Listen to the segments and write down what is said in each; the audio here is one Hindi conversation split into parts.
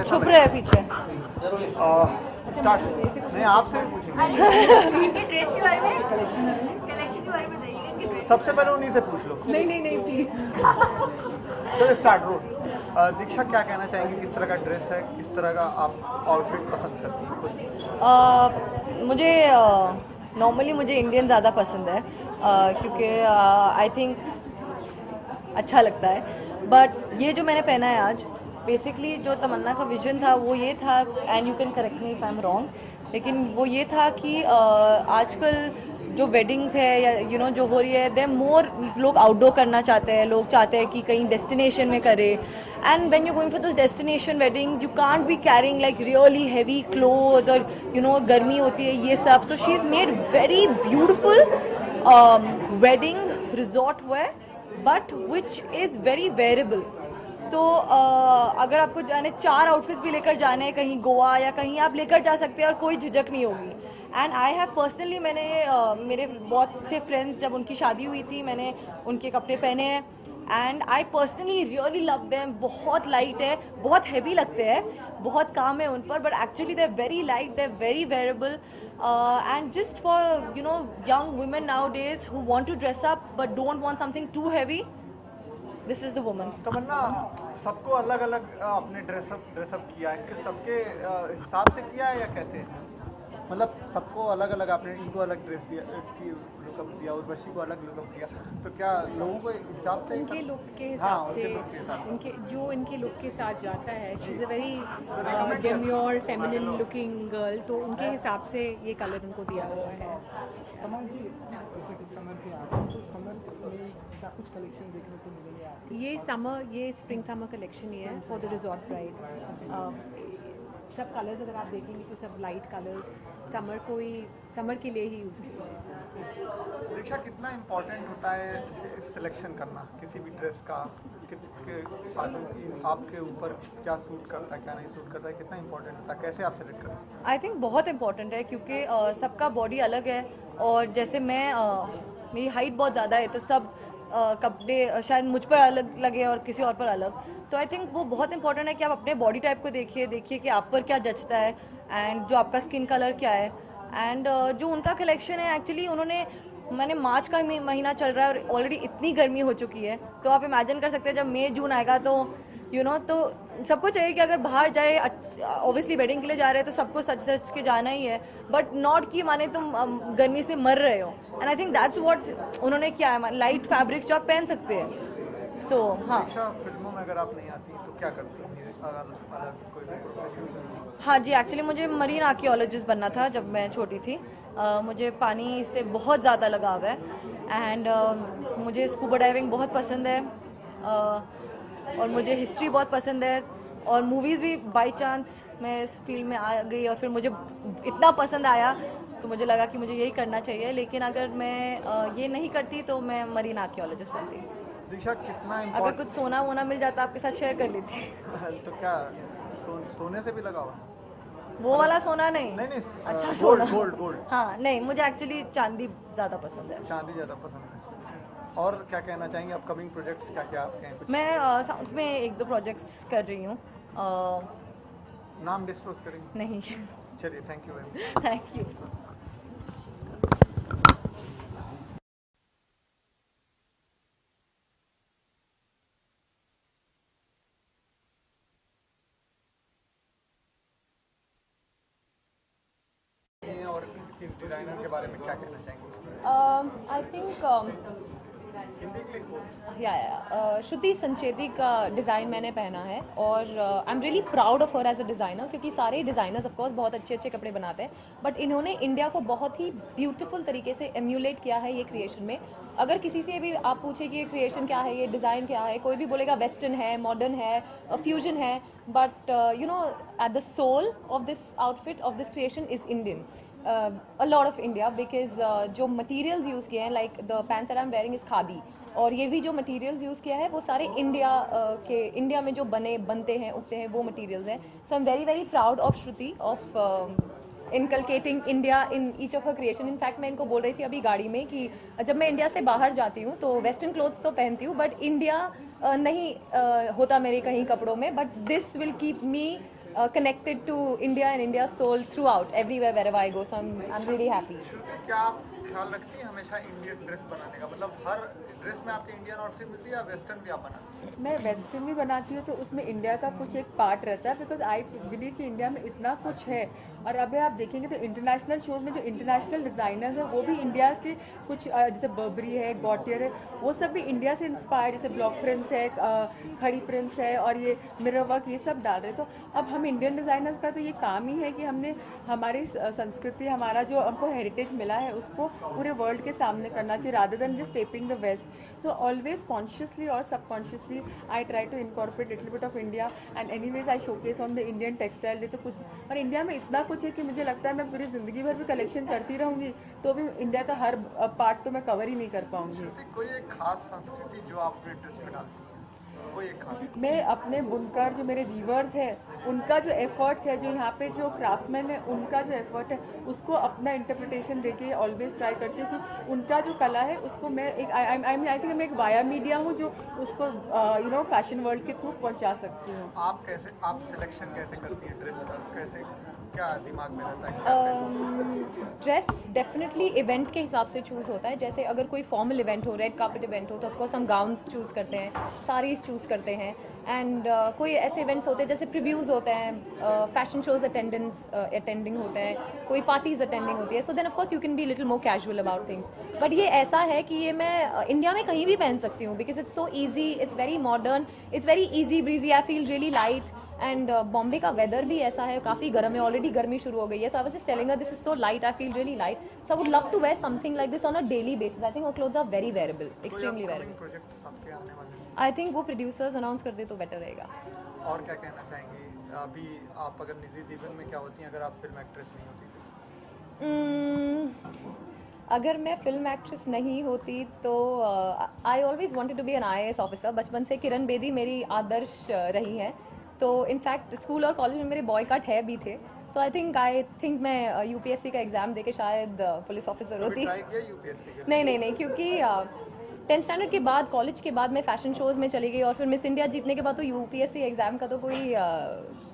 छुप रहे पीछे। स्टार्ट नहीं, आपसे भी पूछेंगे। इनके ड्रेस के बारे में, कलेक्शन के बारे में बताइए, इनके ड्रेस। सबसे पहले उन्हीं से पूछ लो। नहीं प्लीज। चलो स्टार्ट रो। दीक्षा, क्या कहना चाहेंगे, किस तरह का ड्रेस है, किस तरह का आप आउटफिट पसंद करती हैं खुद? मुझे नॉर्मली मुझे इंडियन ज़्यादा पसंद है, क्योंकि आई थिंक अच्छा लगता है। बट ये जो मैंने पहना है आज, बेसिकली जो तमन्ना का विजन था वो ये था, and you can correct me if I am wrong, लेकिन वो ये था कि आजकल जो वेडिंग्स है या जो हो रही है, दे मोर लोग आउटडोर करना चाहते हैं, लोग चाहते हैं कि कहीं डेस्टिनेशन में करें। And when you going for this destination weddings, you can't be carrying like really heavy cloth, और गर्मी होती है ये सब। So she is made very beautiful wedding resort wear, but which is very wearable. तो अगर आपको जाने 4 आउटफिट्स भी लेकर जाने हैं कहीं गोवा या कहीं, आप लेकर जा सकते हैं और कोई झिझक नहीं होगी। एंड आई हैव पर्सनली, मैंने मेरे बहुत से फ्रेंड्स जब उनकी शादी हुई थी, मैंने उनके कपड़े पहने हैं, and I personally really love them. बहुत लाइट है, बहुत हैवी लगते हैं, बहुत काम है उन पर, but actually they are very light, they are very wearable, and just for young women nowadays who want to dress up but don't want something too heavy, this is the woman. Tamanna, सबको अलग अलग आपने ड्रेसअप किया है, कि सबके हिसाब से किया है या कैसे? मतलब सबको अलग अलग आपने, इनको अलग ड्रेस दिया, की लुकअप दिया, उर्वशी को अलग लुकअप दिया, तो क्या लोगों को हिसाब से, उनके लुक के हाँ, हिसाब से, उनके जो इनके लुक के साथ जाता है, she is a very demure feminine looking girl, तो उनके हिसाब से ये कलर उनको दिया हुआ है। कमल जी, जैसे कि समर पे आते हैं, तो समर में क्या कुछ कलेक्शन देखने को मिलेंगे आपको? ये स्प्रिंग समर कलेक्शन ही है फॉर द रिजॉर्ट ब्राइड। सब कलर्स अगर आप देखेंगे तो सब लाइट कलर्स समर के लिए ही यूज़ किए। दीक्षा, कितना इम्पोर्टेंट होता है सिलेक्शन करना किसी भी ड्रेस का, आपके ऊपर क्या सूट करता है, क्या नहीं सूट करता है, कितना इम्पोर्टेंट होता है, कैसे आप सेलेक्ट करते हैं? आई थिंक बहुत इंपॉर्टेंट है, क्योंकि सबका बॉडी अलग है, और जैसे मेरी हाइट बहुत ज़्यादा है, तो सब कपड़े शायद मुझ पर अलग लगे और किसी और पर अलग। तो आई थिंक वो बहुत इंपॉर्टेंट है कि आप अपने बॉडी टाइप को देखिए कि आप पर क्या जचता है, एंड जो आपका स्किन कलर क्या है। एंड जो उनका कलेक्शन है, एक्चुअली मैंने मार्च का महीना चल रहा है और ऑलरेडी इतनी गर्मी हो चुकी है, तो आप इमेजिन कर सकते हैं जब मई जून आएगा तो तो सबको चाहिए कि अगर बाहर जाए, ऑब्वियसली वेडिंग के लिए जा रहे हैं तो सबको सच के जाना ही है, बट नॉट कि माने तुम गर्मी से मर रहे हो। And I think that's what उन्होंने किया है, लाइट फैब्रिक्स जो आप पहन सकते हैं। सो हाँ, फिल्मों में अगर आप नहीं आती तो क्या करती हैं, अगर कोई भी प्रोफेशन? हाँ जी, एक्चुअली मुझे मरीन आर्कियोलॉजिस्ट बनना था जब मैं छोटी थी। मुझे पानी से बहुत ज़्यादा लगाव है, एंड मुझे स्कूबा डाइविंग बहुत पसंद है, और मुझे हिस्ट्री बहुत पसंद है, और मूवीज़ भी बाय चांस मैं इस फील्ड में आ गई, और फिर मुझे इतना पसंद आया तो मुझे लगा कि मुझे यही करना चाहिए। लेकिन अगर मैं ये नहीं करती तो मैं मरीन आर्कियोलॉजिस्ट बनती। दीक्षा, कितना अगर कुछ सोना वोना मिल जाता आपके साथ शेयर कर लेती। तो क्या सोने से भी लगा हुआ? वो वाला सोना नहीं, नहीं, अच्छा सोना, गोल्ड। हाँ नहीं, मुझे एक्चुअली चांदी ज़्यादा पसंद है। चांदी ज़्यादा पसंद है। और क्या कहना चाहेंगे, अपकमिंग प्रोजेक्ट्स क्या क्या आपके हैं? मैं साउथ में 1-2 प्रोजेक्ट्स कर रही हूँ। नाम डिस्क्लोज करेंगे? नहीं। चलिए, thank you very much. Thank you. और इस डिज़ाइनर के बारे में क्या कहना चाहेंगे? आई थिंक हिंदी के लिए कोर्स। या श्रुति संचेती का डिज़ाइन मैंने पहना है, और I am really proud of her as a designer, क्योंकि सारे डिज़ाइनर्स ऑफकोर्स बहुत अच्छे अच्छे कपड़े बनाते हैं, बट इन्होंने इंडिया को बहुत ही ब्यूटीफुल तरीके से एम्यूलेट किया है ये क्रिएशन में। अगर किसी से भी आप पूछे कि ये क्रिएशन क्या है, ये डिज़ाइन क्या है, कोई भी बोलेगा वेस्टर्न है, मॉडर्न है, फ्यूजन है, but at the soul of this outfit of this creation is Indian, a lot of India, because जो materials यूज़ किए हैं, like the pants that I'm wearing is khadi, और ये भी जो materials यूज़ किया है वो सारे इंडिया में जो बनते हैं, उगते हैं, वो materials हैं। So I'm very very proud of Shruti of inculcating India in each of her creation. In fact मैं इनको बोल रही थी अभी गाड़ी में कि जब मैं इंडिया से बाहर जाती हूँ तो वेस्टर्न क्लोथ्स तो पहनती हूँ, बट इंडिया नहीं होता मेरे कहीं कपड़ों में, but this will keep me connected to India and India's soul throughout, everywhere, wherever I go. So I'm really happy. श्रुति, क्या आप ख्याल रखती हैं हमेशा इंडियन ड्रेस बनाने का? मतलब हर ड्रेस में आपके इंडियन आउटफिट मिलती है या वेस्टर्न भी आप बनाती हैं? मैं वेस्टर्न भी बनाती हूँ, तो उसमें इंडिया का कुछ एक पार्ट रहता है, बिकॉज आई बिलीव कि इंडिया में इतना कुछ है। और अभी आप देखेंगे तो इंटरनेशनल शोज में जो इंटरनेशनल डिज़ाइनर्स हैं वो भी इंडिया के कुछ जैसे बर्बरी है, गॉटियर है, वो सब भी इंडिया से इंस्पायर, जैसे ब्लॉक प्रिंट्स है, खड़ी प्रिंट्स है और ये मिरर वर्क, ये सब डाल रहे हैं। तो अब हम इंडियन डिज़ाइनर्स का तो ये काम ही है कि हमने हमारी संस्कृति, हमारा जो हमको हेरिटेज मिला है उसको पूरे वर्ल्ड के सामने करना चाहिए, rather than just tapping the West. So always consciously और subconsciously I try to incorporate little bit of India, and anyways I showcase on the Indian textile. ये तो कुछ, और इंडिया में इतना कुछ है कि मुझे लगता है मैं पूरी ज़िंदगी भर भी कलेक्शन करती रहूँगी तो भी इंडिया का हर पार्ट तो मैं कवर ही नहीं कर पाऊँगी। श्रुति, कोई एक खास संस्कृति जो आप अपने ड्रेस में डालती हैं? कोई एक खास? मैं अपने बुनकर, जो मेरे वीवर्स हैं, उनका जो एफर्ट्स है, जो यहाँ पे जो क्राफ्ट्समैन है उनका जो एफर्ट है, उसको अपना इंटरप्रिटेशन देके ऑलवेज ट्राई करती हूँ कि उनका जो कला है उसको मैं एक आई थिंक मैं एक वाया मीडिया हूँ जो उसको फैशन वर्ल्ड के थ्रू पहुँचा सकती हूँ। आप सिलेक्शन कैसे करती हैं ड्रेस का? कैसे, क्या दिमाग में रहता है? क्या ड्रेस डेफिनेटली इवेंट के हिसाब से चूज़ होता है। जैसे अगर कोई फॉर्मल इवेंट हो, रेड कार्पेट इवेंट हो, तो ऑफकोर्स हम गाउन्स चूज़ करते हैं, साड़ीज़ चूज़ करते हैं। एंड कोई ऐसे इवेंट्स होते हैं जैसे प्रीव्यूज़ होते हैं, फैशन शोज अटेंडिंग होते हैं, कोई पार्टीज़ अटेंडिंग होती है, so then of course you can be little more casual about things. But ये ऐसा है कि ये मैं इंडिया में कहीं भी पहन सकती हूँ, because it's so easy, it's very modern, it's very easy breezy, I feel really light. And Bombay का वेदर भी ऐसा है, काफ़ी गर्म है, ऑलरेडी गर्मी शुरू हो गई है। So I was just telling her this is so light, I feel really light, so I would love to wear something like this on a daily basis. I think वो clothes are very wearable, extremely wearable. Projects आपके आने वाले हैं? आई थिंक वो प्रोड्यूसर्स अनाउंस कर दे तो बेटर रहेगा। और क्या कहना चाहेंगी? अभी आप अगर निजी जीवन में क्या होती हैं अगर आप फिल्म एक्ट्रेस नहीं होती अगर मैं फिल्म एक्ट्रेस नहीं होती तो I always wanted to be an IAS officer. बचपन से किरण बेदी मेरी आदर्श रही है, तो इनफैक्ट स्कूल और कॉलेज में मेरे बॉय कट है भी थे। सो आई थिंक मैं UPSC का एग्ज़ाम देके शायद पुलिस ऑफिसर होती। ट्राई किया यूपीएससी के? नहीं, क्योंकि 10th स्टैंडर्ड के बाद, कॉलेज के बाद मैं फैशन शोज़ में चली गई, और फिर मिस इंडिया जीतने के बाद तो UPSC एग्ज़ाम का तो कोई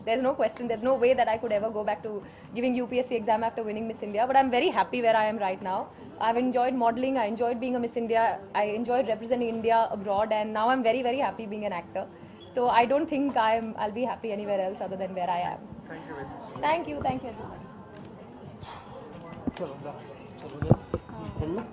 there is no question, there is no way that I could ever go back to giving UPSC exam after winning miss India. But I am very happy where I am right now. I've enjoyed modeling, I enjoyed being a Miss India, I enjoyed representing India abroad, and now I'm very, very happy being an actor. So I don't think I'll be happy anywhere else other than where I am. Thank you very much. Thank you everyone. चलो